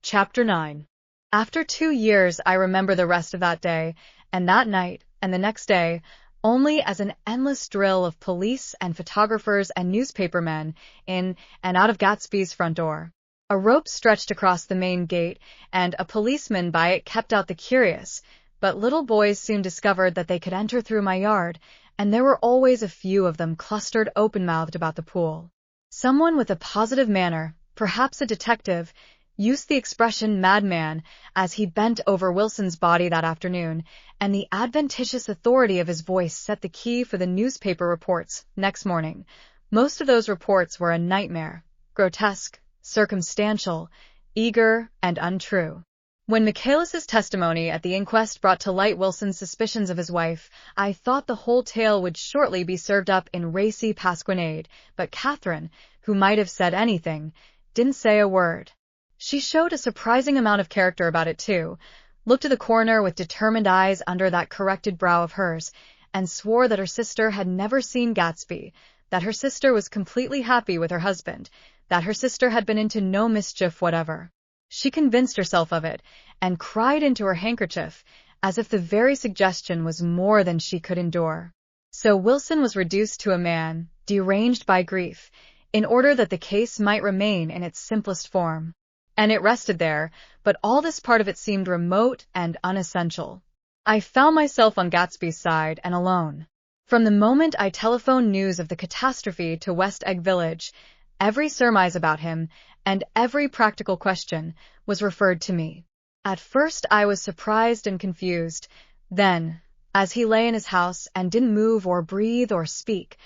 Chapter 9. After 2 years, I remember the rest of that day, and that night, and the next day, only as an endless drill of police and photographers and newspapermen in and out of Gatsby's front door. A rope stretched across the main gate, and a policeman by it kept out the curious, but little boys soon discovered that they could enter through my yard, and there were always a few of them clustered open-mouthed about the pool. Someone with a positive manner, perhaps a detective, used the expression madman as he bent over Wilson's body that afternoon, and the adventitious authority of his voice set the key for the newspaper reports next morning. Most of those reports were a nightmare, grotesque, circumstantial, eager, and untrue. When Michaelis's testimony at the inquest brought to light Wilson's suspicions of his wife, I thought the whole tale would shortly be served up in racy pasquinade, but Catherine, who might have said anything, didn't say a word. She showed a surprising amount of character about it, too, looked at the coroner with determined eyes under that corrected brow of hers, and swore that her sister had never seen Gatsby, that her sister was completely happy with her husband, that her sister had been into no mischief whatever. She convinced herself of it, and cried into her handkerchief, as if the very suggestion was more than she could endure. So Wilson was reduced to a man, deranged by grief, in order that the case might remain in its simplest form. And it rested there, but all this part of it seemed remote and unessential. I found myself on Gatsby's side and alone. From the moment I telephoned news of the catastrophe to West Egg Village, every surmise about him, and every practical question, was referred to me. At first I was surprised and confused. Then, as he lay in his house and didn't move or breathe or speak,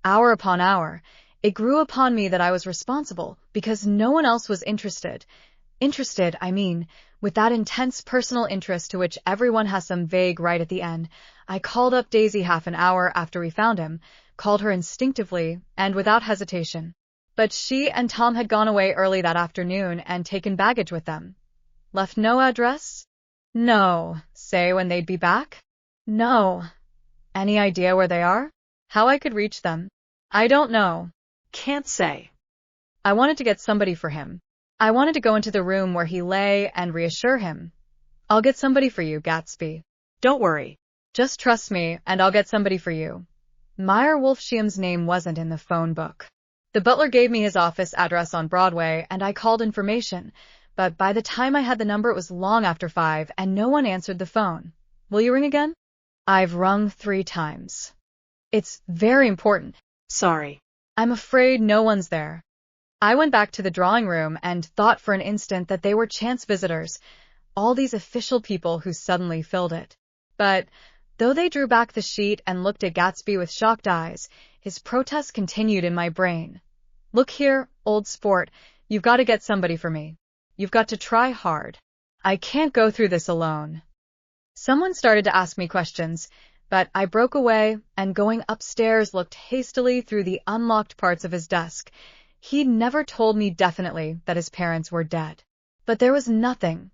hour upon hour, it grew upon me that I was responsible because no one else was interested. Interested, I mean, with that intense personal interest to which everyone has some vague right at the end. I called up Daisy half an hour after we found him, called her instinctively and without hesitation. But she and Tom had gone away early that afternoon and taken baggage with them. Left no address? No. Say when they'd be back? No. Any idea where they are? How I could reach them? I don't know. Can't say. I wanted to get somebody for him. I wanted to go into the room where he lay and reassure him. I'll get somebody for you, Gatsby. Don't worry. Just trust me, and I'll get somebody for you. Meyer Wolfschium's name wasn't in the phone book. The butler gave me his office address on Broadway, and I called information, but by the time I had the number it was long after 5, and no one answered the phone. Will you ring again? I've rung 3 times. It's very important. Sorry. I'm afraid no one's there. I went back to the drawing room and thought for an instant that they were chance visitors, all these official people who suddenly filled it. But, though they drew back the sheet and looked at Gatsby with shocked eyes, his protest continued in my brain. Look here, old sport, you've got to get somebody for me. You've got to try hard. I can't go through this alone. Someone started to ask me questions, but I broke away and going upstairs looked hastily through the unlocked parts of his desk. He'd never told me definitely that his parents were dead. But there was nothing.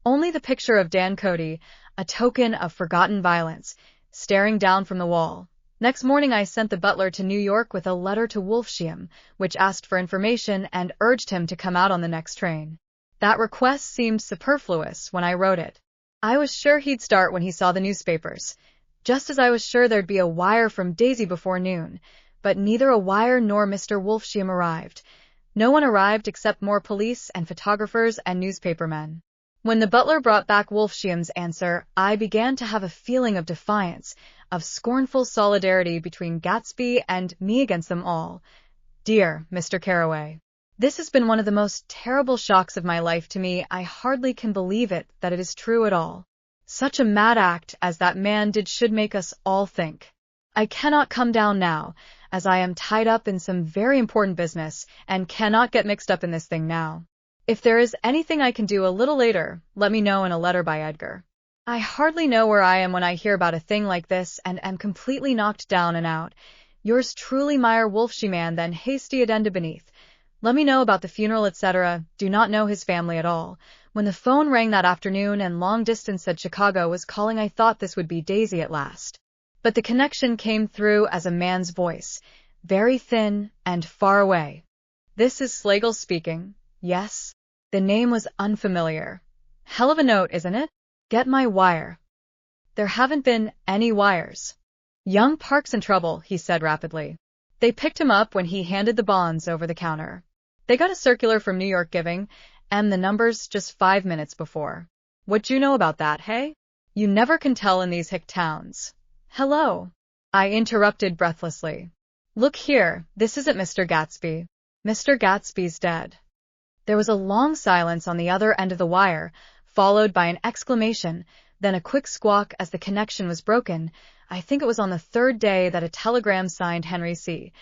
Only the picture of Dan Cody, a token of forgotten violence, staring down from the wall. Next morning I sent the butler to New York with a letter to Wolfschium, which asked for information and urged him to come out on the next train. That request seemed superfluous when I wrote it. I was sure he'd start when he saw the newspapers, just as I was sure there'd be a wire from Daisy before noon, but neither a wire nor Mr. Wolfschium arrived. No one arrived except more police and photographers and newspapermen. When the butler brought back Wolfschium's answer, I began to have a feeling of defiance, of scornful solidarity between Gatsby and me against them all. Dear Mr. Carroway, this has been one of the most terrible shocks of my life to me. I hardly can believe it that it is true at all. Such a mad act as that man did should make us all think. I cannot come down now, as I am tied up in some very important business and cannot get mixed up in this thing now. If there is anything I can do a little later, let me know in a letter by Edgar. I hardly know where I am when I hear about a thing like this and am completely knocked down and out. Yours truly, Meyer Wolfschium, then hasty addenda beneath. Let me know about the funeral, etc. Do not know his family at all. When the phone rang that afternoon and long distance said Chicago was calling, I thought this would be Daisy at last. But the connection came through as a man's voice, very thin and far away. This is Slagle speaking. Yes? The name was unfamiliar. Hell of a note, isn't it? Get my wire. There haven't been any wires. Young Park's in trouble, he said rapidly. They picked him up when he handed the bonds over the counter. They got a circular from New York giving, and the numbers just 5 minutes before. What you know about that, hey? You never can tell in these hick towns. Hello. I interrupted breathlessly. Look here, this isn't Mr. Gatsby. Mr. Gatsby's dead. There was a long silence on the other end of the wire, followed by an exclamation, then a quick squawk as the connection was broken. I think it was on the third day that a telegram signed Henry C.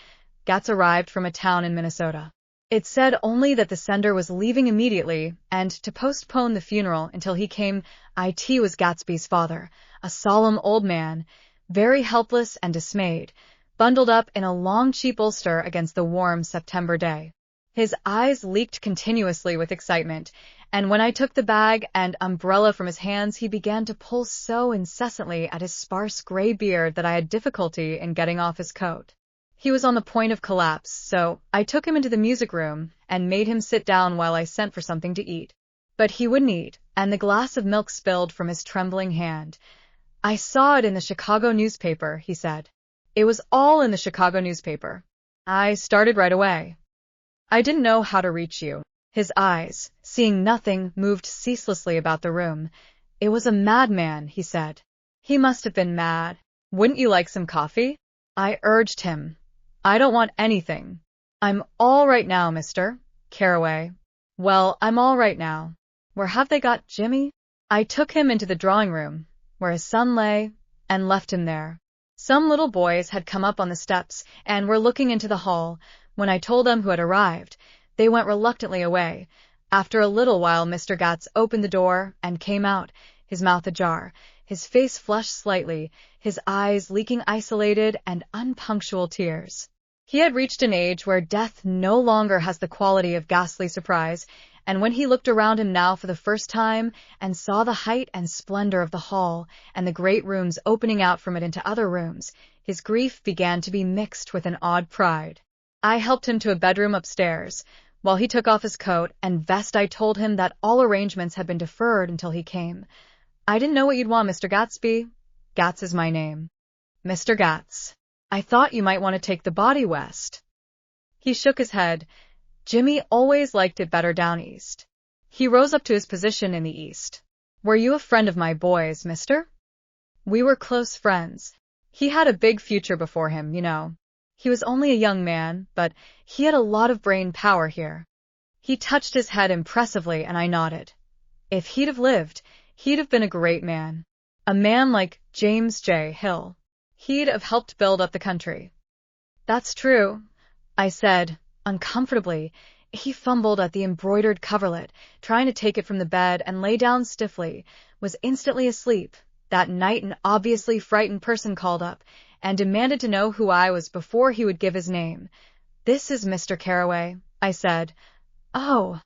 Gats arrived from a town in Minnesota. It said only that the sender was leaving immediately and to postpone the funeral until he came. It was Gatsby's father, a solemn old man, very helpless and dismayed, bundled up in a long cheap ulster against the warm September day. His eyes leaked continuously with excitement, and when I took the bag and umbrella from his hands, he began to pull so incessantly at his sparse gray beard that I had difficulty in getting off his coat. He was on the point of collapse, so I took him into the music room and made him sit down while I sent for something to eat. But he wouldn't eat, and the glass of milk spilled from his trembling hand. I saw it in the Chicago newspaper, he said. It was all in the Chicago newspaper. I started right away. I didn't know how to reach you. His eyes, seeing nothing, moved ceaselessly about the room. It was a madman, he said. He must have been mad. Wouldn't you like some coffee? I urged him. I don't want anything. I'm all right now, Mr. Carraway. Well, I'm all right now. Where have they got Jimmy? I took him into the drawing room, where his son lay, and left him there. Some little boys had come up on the steps and were looking into the hall. When I told them who had arrived, they went reluctantly away. After a little while, Mr. Gats opened the door and came out, his mouth ajar, his face flushed slightly, his eyes leaking isolated and unpunctual tears. He had reached an age where death no longer has the quality of ghastly surprise, and when he looked around him now for the first time and saw the height and splendor of the hall and the great rooms opening out from it into other rooms, his grief began to be mixed with an odd pride. I helped him to a bedroom upstairs. While he took off his coat and vest, I told him that all arrangements had been deferred until he came. I didn't know what you'd want, Mr. Gatsby. Gats is my name. Mr. Gats. I thought you might want to take the body west. He shook his head. Jimmy always liked it better down east. He rose up to his position in the east. Were you a friend of my boy's, mister? We were close friends. He had a big future before him, you know. He was only a young man, but he had a lot of brain power here. He touched his head impressively, and I nodded. If he'd have lived, he'd have been a great man. A man like James J. Hill. He'd have helped build up the country. That's true, I said, uncomfortably. He fumbled at the embroidered coverlet, trying to take it from the bed, and lay down stiffly, was instantly asleep. That night an obviously frightened person called up, and demanded to know who I was before he would give his name. This is Mr. Carraway, I said. Oh.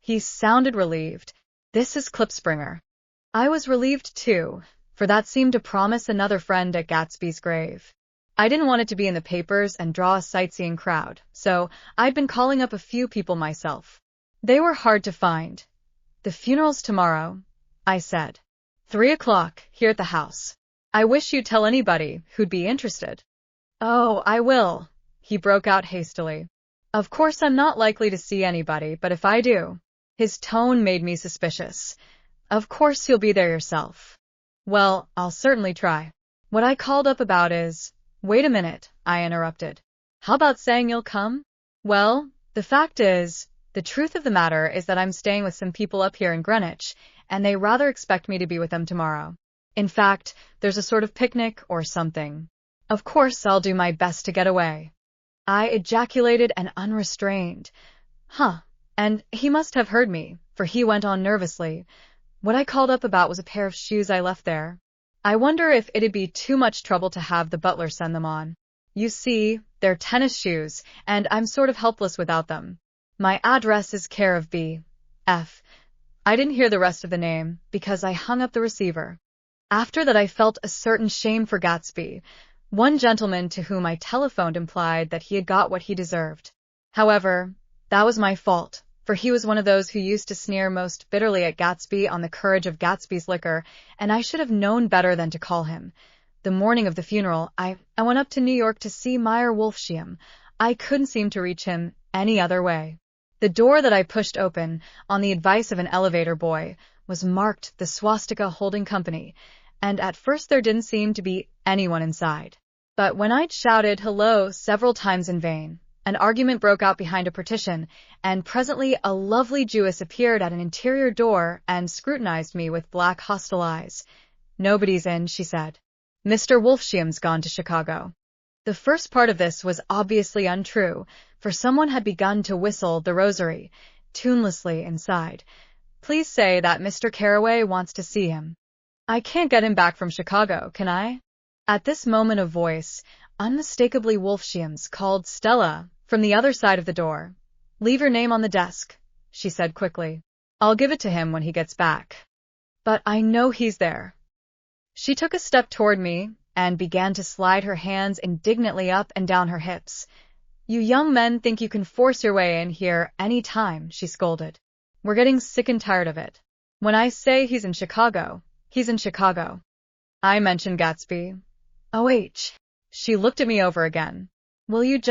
He sounded relieved. This is Klipspringer. I was relieved too, for that seemed to promise another friend at Gatsby's grave. I didn't want it to be in the papers and draw a sightseeing crowd, so I'd been calling up a few people myself. They were hard to find. The funeral's tomorrow, I said. 3 o'clock, here at the house. I wish you'd tell anybody who'd be interested. Oh, I will, he broke out hastily. Of course I'm not likely to see anybody, but if I do. His tone made me suspicious. Of course you'll be there yourself. Well, I'll certainly try. What I called up about is— Wait a minute, I interrupted. How about saying you'll come? Well, the fact is, the truth of the matter is that I'm staying with some people up here in Greenwich, and they rather expect me to be with them tomorrow. In fact, there's a sort of picnic or something. Of course I'll do my best to get away. I ejaculated and unrestrained. Huh. And he must have heard me, for he went on nervously. What I called up about was a pair of shoes I left there. I wonder if it'd be too much trouble to have the butler send them on. You see, they're tennis shoes, and I'm sort of helpless without them. My address is care of B. F. I didn't hear the rest of the name, because I hung up the receiver. After that I felt a certain shame for Gatsby. One gentleman to whom I telephoned implied that he had got what he deserved. However, that was my fault. for he was one of those who used to sneer most bitterly at Gatsby on the courage of Gatsby's liquor, and I should have known better than to call him. The morning of the funeral, I went up to New York to see Meyer Wolfsheim. I couldn't seem to reach him any other way. The door that I pushed open, on the advice of an elevator boy, was marked the Swastika Holding Company, and at first there didn't seem to be anyone inside. But when I'd shouted hello several times in vain, an argument broke out behind a partition, and presently a lovely Jewess appeared at an interior door and scrutinized me with black hostile eyes. "Nobody's in," she said. "Mr. Wolfsheim's gone to Chicago." The first part of this was obviously untrue, for someone had begun to whistle the rosary, tunelessly inside. "Please say that Mr. Carraway wants to see him." "I can't get him back from Chicago, can I?" At this moment a voice, unmistakably Wolfsheim's, called "Stella," from the other side of the door. "Leave your name on the desk," she said quickly. "I'll give it to him when he gets back." "But I know he's there." She took a step toward me and began to slide her hands indignantly up and down her hips. "You young men think you can force your way in here any time," she scolded. "We're getting sick and tired of it. When I say he's in Chicago, he's in Chicago." I mentioned Gatsby. "OH." She looked at me over again. "Will you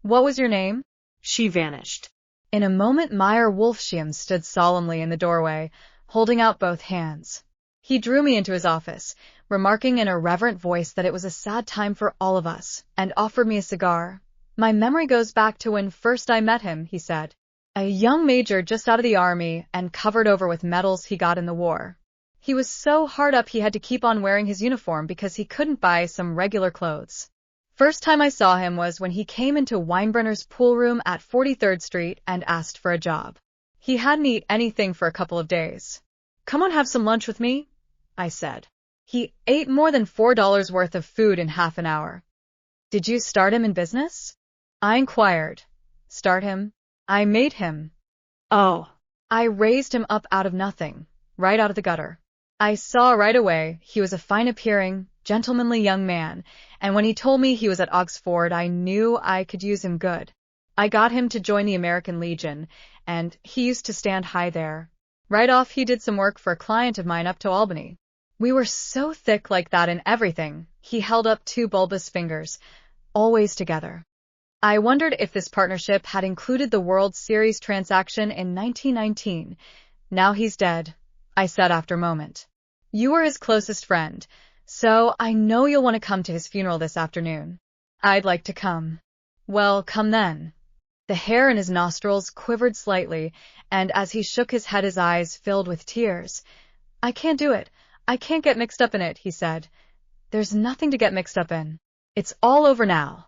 what was your name?" She vanished. In a moment Meyer Wolfsheim stood solemnly in the doorway, holding out both hands. He drew me into his office, remarking in a reverent voice that it was a sad time for all of us, and offered me a cigar. "My memory goes back to when first I met him," he said. "A young major just out of the army and covered over with medals he got in the war. He was so hard up he had to keep on wearing his uniform because he couldn't buy some regular clothes. First time I saw him was when he came into Weinbrenner's pool room at 43rd Street and asked for a job. He hadn't eaten anything for a couple of days. 'Come on, have some lunch with me,' I said. He ate more than $4 worth of food in half an hour." "Did you start him in business?" I inquired. "Start him? I made him." "Oh." "I raised him up out of nothing, right out of the gutter. I saw right away he was a fine-appearing, gentlemanly young man, and when he told me he was at Oxford, I knew I could use him good. I got him to join the American Legion, and he used to stand high there. Right off he did some work for a client of mine up to Albany. We were so thick like that in everything," he held up two bulbous fingers, "always together. I wondered if this partnership had included the World Series transaction in 1919. Now he's dead," I said after a moment. "You were his closest friend, so I know you'll want to come to his funeral this afternoon." "I'd like to come." "Well, come then." The hair in his nostrils quivered slightly, and as he shook his head his eyes filled with tears. "I can't do it. I can't get mixed up in it," he said. "There's nothing to get mixed up in. It's all over now.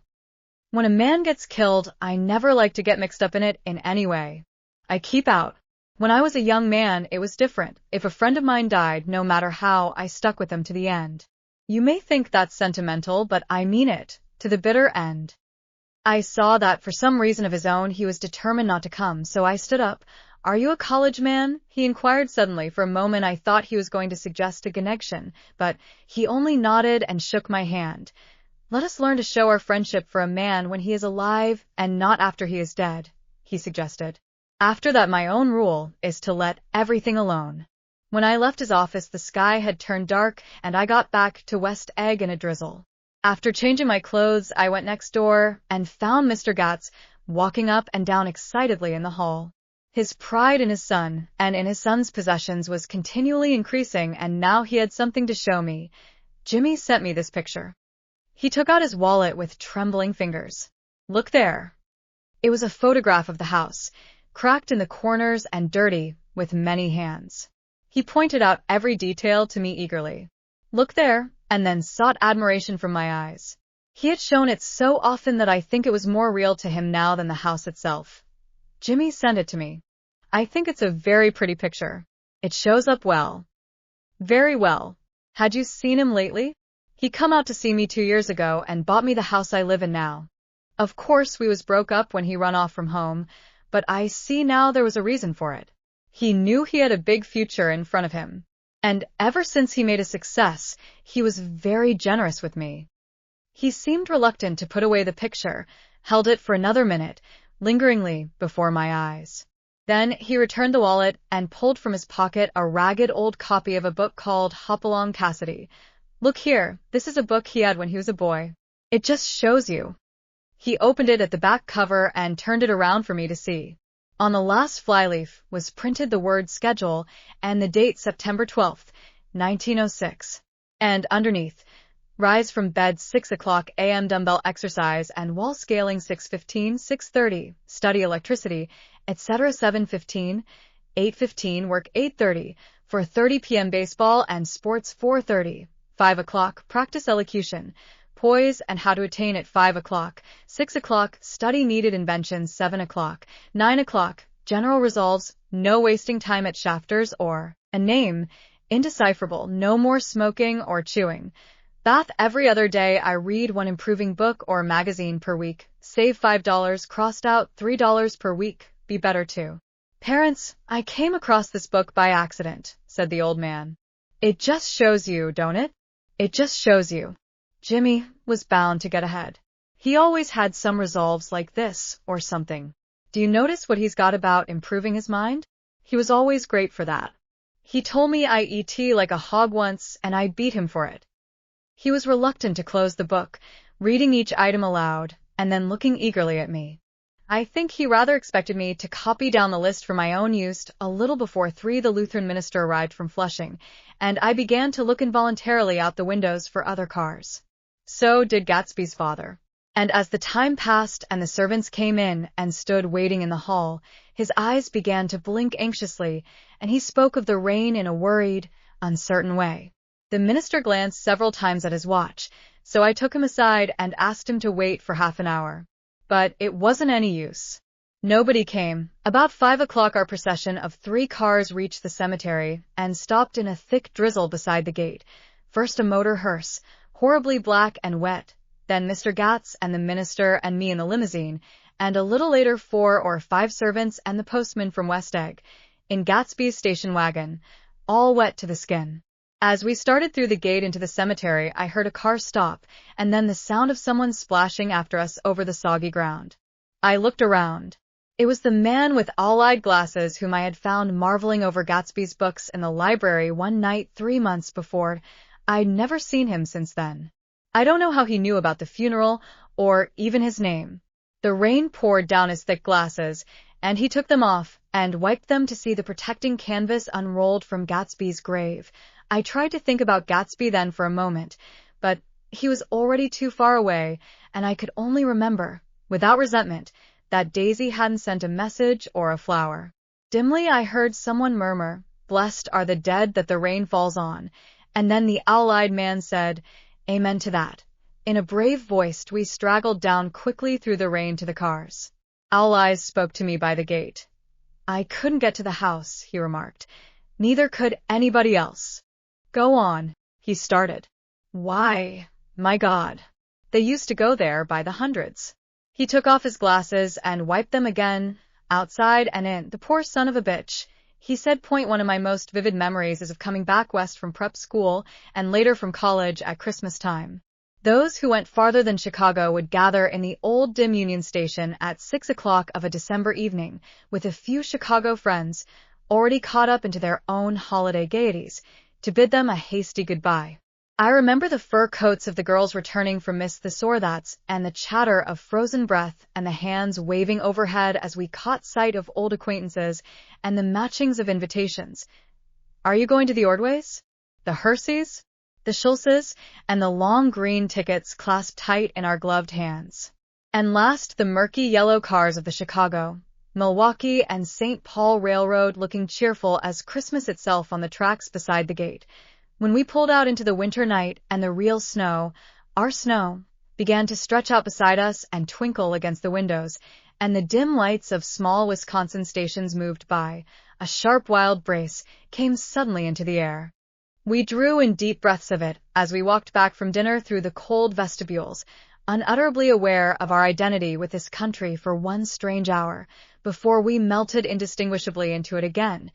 When a man gets killed, I never like to get mixed up in it in any way. I keep out. When I was a young man, it was different. If a friend of mine died, no matter how, I stuck with him to the end. You may think that's sentimental, but I mean it, to the bitter end." I saw that for some reason of his own he was determined not to come, so I stood up. "Are you a college man?" he inquired suddenly. For a moment I thought he was going to suggest a connection, but he only nodded and shook my hand. "Let us learn to show our friendship for a man when he is alive and not after he is dead," he suggested. "After that my own rule is to let everything alone." When I left his office the sky had turned dark and I got back to West Egg in a drizzle. After changing my clothes I went next door and found Mr. Gatz walking up and down excitedly in the hall. His pride in his son and in his son's possessions was continually increasing, and now he had something to show me. "Jimmy sent me this picture." He took out his wallet with trembling fingers. "Look there." It was a photograph of the house, cracked in the corners and dirty, with many hands. He pointed out every detail to me eagerly. "Look there," and then sought admiration from my eyes. He had shown it so often that I think it was more real to him now than the house itself. "Jimmy sent it to me. I think it's a very pretty picture. It shows up well." "Very well. Had you seen him lately?" "He come out to see me 2 years ago and bought me the house I live in now. Of course we was broke up when he run off from home, but I see now there was a reason for it. He knew he had a big future in front of him. And ever since he made a success, he was very generous with me." He seemed reluctant to put away the picture, held it for another minute, lingeringly, before my eyes. Then he returned the wallet and pulled from his pocket a ragged old copy of a book called Hopalong Cassidy. Look here, this is a book he had when he was a boy. It just shows you. He opened it at the back cover and turned it around for me to see. On the last flyleaf was printed the word schedule and the date September 12th, 1906. And underneath, rise from bed 6 o'clock a.m. dumbbell exercise and wall scaling 6:15, 6:30, study electricity, etc. 7:15, 8:15 work 8:30, 4:30 p.m. baseball and sports 4:30, 5 o'clock practice elocution, poise and how to attain at 5 o'clock, 6 o'clock study needed inventions 7 o'clock, 9 o'clock general resolves, no wasting time at shafters or a name, indecipherable, no more smoking or chewing. Bath every other day. I read one improving book or magazine per week. Save $5, crossed out $3 per week. Be better too. Parents, I came across this book by accident, said the old man. It just shows you, don't it? It just shows you. Jimmy was bound to get ahead. He always had some resolves like this or something. Do you notice what he's got about improving his mind? He was always great for that. He told me I eat like a hog once and I beat him for it. He was reluctant to close the book, reading each item aloud, and then looking eagerly at me. I think he rather expected me to copy down the list for my own use. A little before 3 the Lutheran minister arrived from Flushing, and I began to look involuntarily out the windows for other cars. So did Gatsby's father. And as the time passed and the servants came in and stood waiting in the hall, his eyes began to blink anxiously, and he spoke of the rain in a worried, uncertain way. The minister glanced several times at his watch, so I took him aside and asked him to wait for half an hour. But it wasn't any use. Nobody came. About 5 o'clock our procession of 3 cars reached the cemetery and stopped in a thick drizzle beside the gate. First a motor hearse, horribly black and wet, then Mr. Gatz and the minister and me in the limousine, and a little later 4 or 5 servants and the postman from West Egg, in Gatsby's station wagon, all wet to the skin. As we started through the gate into the cemetery, I heard a car stop, and then the sound of someone splashing after us over the soggy ground. I looked around. It was the man with owl-eyed glasses whom I had found marveling over Gatsby's books in the library one night 3 months before. I'd never seen him since then. I don't know how he knew about the funeral, or even his name. The rain poured down his thick glasses, and he took them off and wiped them to see the protecting canvas unrolled from Gatsby's grave. I tried to think about Gatsby then for a moment, but he was already too far away, and I could only remember, without resentment, that Daisy hadn't sent a message or a flower. Dimly I heard someone murmur, "Blessed are the dead that the rain falls on," and then the owl-eyed man said, "Amen to that." In a brave voice we straggled down quickly through the rain to the cars. Owl Eyes spoke to me by the gate. "I couldn't get to the house," he remarked. "Neither could anybody else." "Go on," he started. "Why, my God, they used to go there by the hundreds." He took off his glasses and wiped them again, outside and in. "The poor son of a bitch," he said. One of my most vivid memories is of coming back west from prep school and later from college at Christmas time. Those who went farther than Chicago would gather in the old dim Union Station at 6 o'clock of a December evening with a few Chicago friends, already caught up into their own holiday gaieties, to bid them a hasty goodbye. I remember the fur coats of the girls returning from Miss Thesordat's and the chatter of frozen breath and the hands waving overhead as we caught sight of old acquaintances and the matchings of invitations. "Are you going to the Ordways? The Herseys? The Schultzes?" and the long green tickets clasped tight in our gloved hands. And last, the murky yellow cars of the Chicago, Milwaukee and St. Paul Railroad looking cheerful as Christmas itself on the tracks beside the gate. When we pulled out into the winter night and the real snow, our snow, began to stretch out beside us and twinkle against the windows, and the dim lights of small Wisconsin stations moved by, a sharp wild brace came suddenly into the air. We drew in deep breaths of it as we walked back from dinner through the cold vestibules, unutterably aware of our identity with this country for one strange hour, before we melted indistinguishably into it again.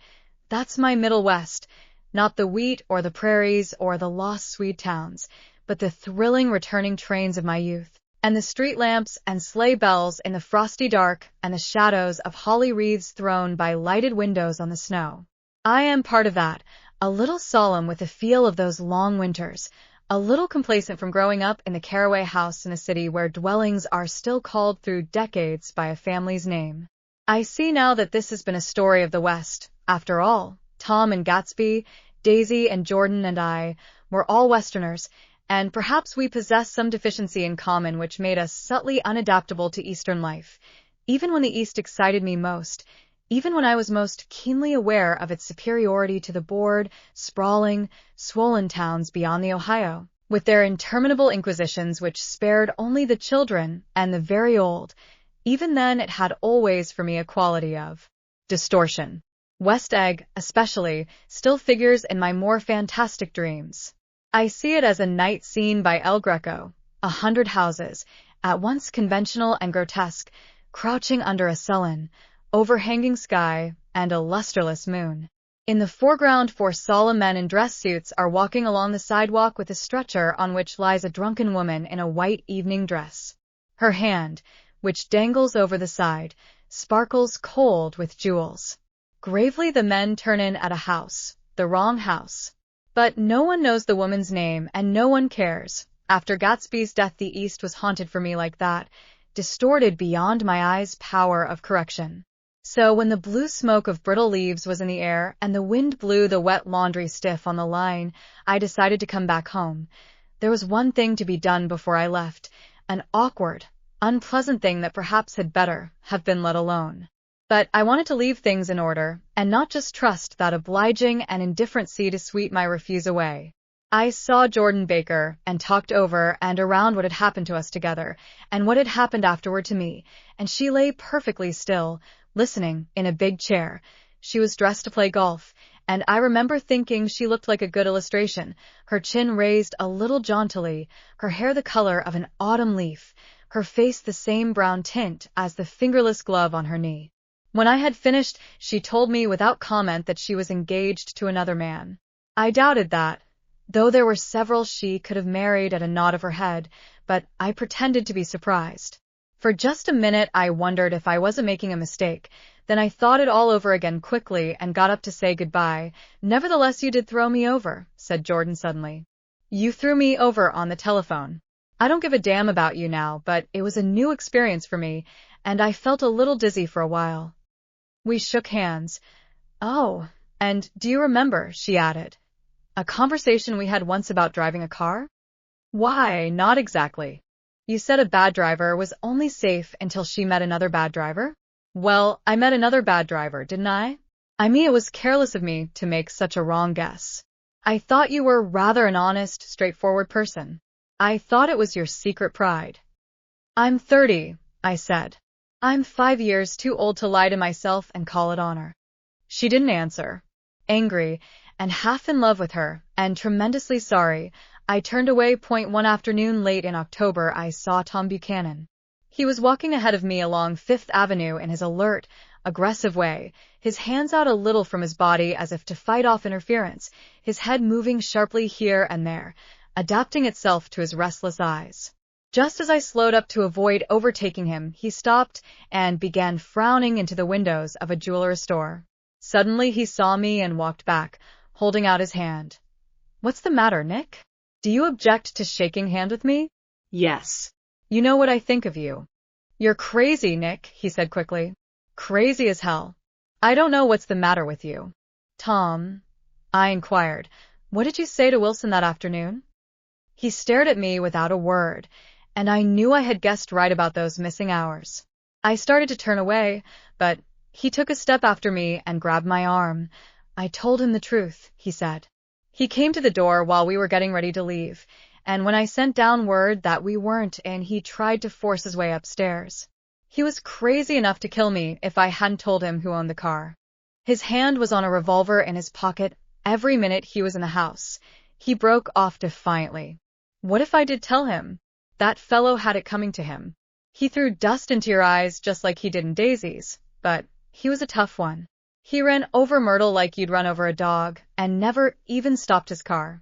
That's my Middle West, not the wheat or the prairies or the lost Swede towns, but the thrilling returning trains of my youth. and the street lamps and sleigh bells in the frosty dark, and the shadows of holly wreaths thrown by lighted windows on the snow. I am part of that, a little solemn with the feel of those long winters, a little complacent from growing up in the caraway house in a city where dwellings are still called through decades by a family's name. I see now that this has been a story of the West. After all, Tom and Gatsby, Daisy and Jordan and I were all Westerners, and perhaps we possess some deficiency in common which made us subtly unadaptable to Eastern life. Even when the East excited me most, even when I was most keenly aware of its superiority to the bored, sprawling, swollen towns beyond the Ohio, with their interminable inquisitions which spared only the children and the very old, even then it had always for me a quality of distortion. West Egg, especially, still figures in my more fantastic dreams. I see it as a night scene by El Greco, 100 houses, at once conventional and grotesque, crouching under a sullen, overhanging sky and a lusterless moon. In the foreground, 4 solemn men in dress suits are walking along the sidewalk with a stretcher on which lies a drunken woman in a white evening dress. Her hand, which dangles over the side, sparkles cold with jewels. Gravely the men turn in at a house, the wrong house. But no one knows the woman's name, and no one cares. After Gatsby's death, the East was haunted for me like that, distorted beyond my eyes' power of correction. So when the blue smoke of brittle leaves was in the air, and the wind blew the wet laundry stiff on the line, I decided to come back home. There was one thing to be done before I left, an awkward, unpleasant thing that perhaps had better have been let alone. But I wanted to leave things in order, and not just trust that obliging and indifferent sea to sweep my refuse away. I saw Jordan Baker, and talked over and around what had happened to us together, and what had happened afterward to me, and she lay perfectly still, listening, in a big chair. She was dressed to play golf, and I remember thinking she looked like a good illustration, her chin raised a little jauntily, her hair the color of an autumn leaf, her face the same brown tint as the fingerless glove on her knee. When I had finished, she told me without comment that she was engaged to another man. I doubted that, though there were several she could have married at a nod of her head, but I pretended to be surprised. For just a minute I wondered if I wasn't making a mistake, then I thought it all over again quickly and got up to say goodbye. Nevertheless, you did throw me over, said Jordan suddenly. You threw me over on the telephone. I don't give a damn about you now, but it was a new experience for me, and I felt a little dizzy for a while. We shook hands. Oh, and do you remember, she added, a conversation we had once about driving a car? Why, not exactly. You said a bad driver was only safe until she met another bad driver? Well, I met another bad driver, didn't I? I mean, it was careless of me to make such a wrong guess. I thought you were rather an honest, straightforward person. I thought it was your secret pride. I'm 30, I said. I'm 5 years too old to lie to myself and call it honor. She didn't answer. Angry, and half in love with her, and tremendously sorry, I turned away. One afternoon late in October, I saw Tom Buchanan. He was walking ahead of me along Fifth Avenue in his alert, aggressive way, his hands out a little from his body as if to fight off interference, his head moving sharply here and there, adapting itself to his restless eyes. Just as I slowed up to avoid overtaking him, he stopped and began frowning into the windows of a jeweler's store. Suddenly he saw me and walked back, holding out his hand. What's the matter, Nick? Do you object to shaking hands with me? Yes. You know what I think of you. You're crazy, Nick, he said quickly. Crazy as hell. I don't know what's the matter with you. Tom, I inquired, what did you say to Wilson that afternoon? He stared at me without a word, and I knew I had guessed right about those missing hours. I started to turn away, but he took a step after me and grabbed my arm. I told him the truth, he said. He came to the door while we were getting ready to leave, and when I sent down word that we weren't in, he tried to force his way upstairs. He was crazy enough to kill me if I hadn't told him who owned the car. His hand was on a revolver in his pocket every minute he was in the house. He broke off defiantly. What if I did tell him? That fellow had it coming to him. He threw dust into your eyes just like he did in Daisy's, but he was a tough one. He ran over Myrtle like you'd run over a dog, and never even stopped his car.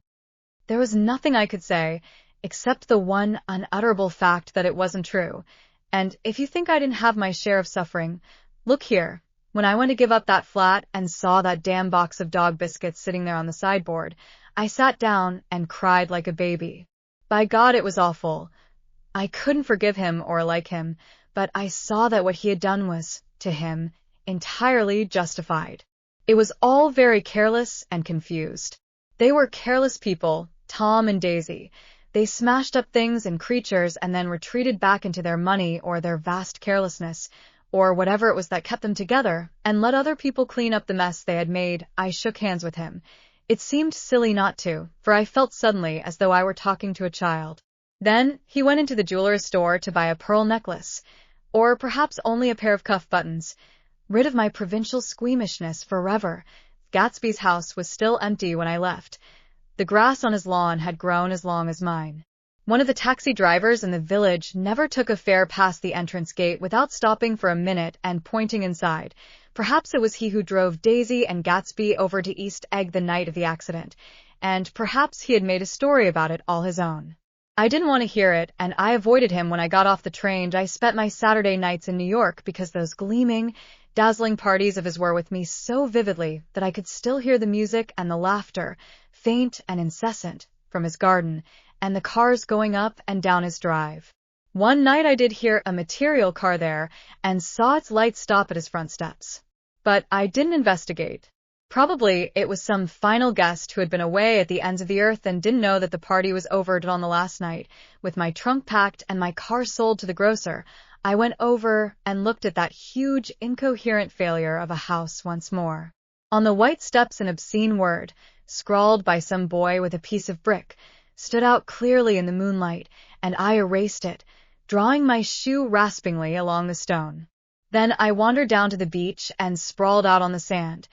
There was nothing I could say, except the one unutterable fact that it wasn't true. And if you think I didn't have my share of suffering, look here. When I went to give up that flat and saw that damn box of dog biscuits sitting there on the sideboard, I sat down and cried like a baby. By God, it was awful. I couldn't forgive him or like him, but I saw that what he had done was, to him, entirely justified. It was all very careless and confused. They were careless people, Tom and Daisy. They smashed up things and creatures and then retreated back into their money or their vast carelessness, or whatever it was that kept them together, and let other people clean up the mess they had made. I shook hands with him. It seemed silly not to, for I felt suddenly as though I were talking to a child. Then he went into the jeweler's store to buy a pearl necklace, or perhaps only a pair of cuff buttons. Rid of my provincial squeamishness forever. Gatsby's house was still empty when I left. The grass on his lawn had grown as long as mine. One of the taxi drivers in the village never took a fare past the entrance gate without stopping for a minute and pointing inside. Perhaps it was he who drove Daisy and Gatsby over to East Egg the night of the accident, and perhaps he had made a story about it all his own. I didn't want to hear it, and I avoided him when I got off the train. I spent my Saturday nights in New York because those gleaming, dazzling parties of his were with me so vividly that I could still hear the music and the laughter, faint and incessant, from his garden, and the cars going up and down his drive. One night I did hear a material car there and saw its lights stop at his front steps. But I didn't investigate. Probably it was some final guest who had been away at the ends of the earth and didn't know that the party was over on the last night. With my trunk packed and my car sold to the grocer, I went over and looked at that huge, incoherent failure of a house once more. On the white steps an obscene word, scrawled by some boy with a piece of brick, stood out clearly in the moonlight, and I erased it, drawing my shoe raspingly along the stone. Then I wandered down to the beach and sprawled out on the sand.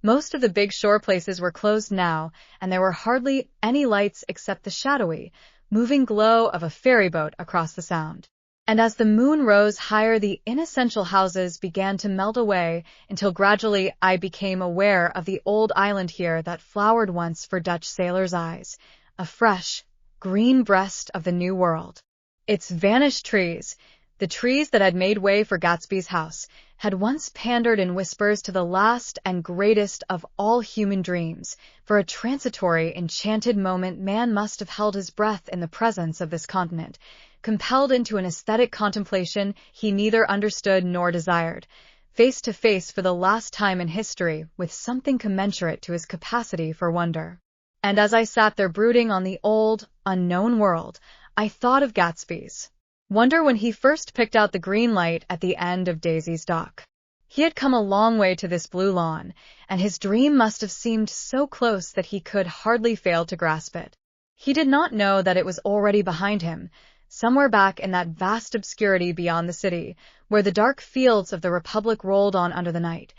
Most of the big shore places were closed now, and there were hardly any lights except the shadowy, moving glow of a ferry boat across the sound. And as the moon rose higher, the inessential houses began to melt away until gradually I became aware of the old island here that flowered once for Dutch sailors' eyes, a fresh, green breast of the New World. Its vanished trees, the trees that had made way for Gatsby's house, had once pandered in whispers to the last and greatest of all human dreams. For a transitory, enchanted moment, man must have held his breath in the presence of this continent, compelled into an aesthetic contemplation he neither understood nor desired, face to face for the last time in history with something commensurate to his capacity for wonder. And as I sat there brooding on the old, unknown world, I thought of Gatsby's wonder when he first picked out the green light at the end of Daisy's dock. He had come a long way to this blue lawn, and his dream must have seemed so close that he could hardly fail to grasp it. He did not know that it was already behind him, somewhere back in that vast obscurity beyond the city, where the dark fields of the Republic rolled on under the night.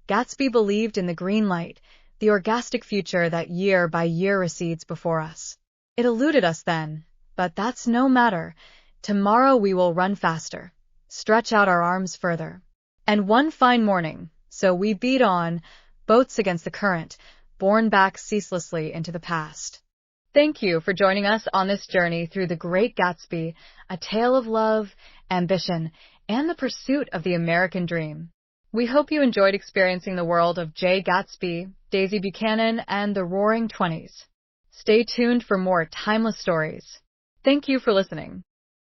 Gatsby believed in the green light, the orgastic future that year by year recedes before us. It eluded us then, but that's no matter. Tomorrow we will run faster, stretch out our arms further. And one fine morning, so we beat on, boats against the current, borne back ceaselessly into the past. Thank you for joining us on this journey through The Great Gatsby, a tale of love, ambition, and the pursuit of the American dream. We hope you enjoyed experiencing the world of J. Gatsby, Daisy Buchanan, and the Roaring Twenties. Stay tuned for more timeless stories. Thank you for listening.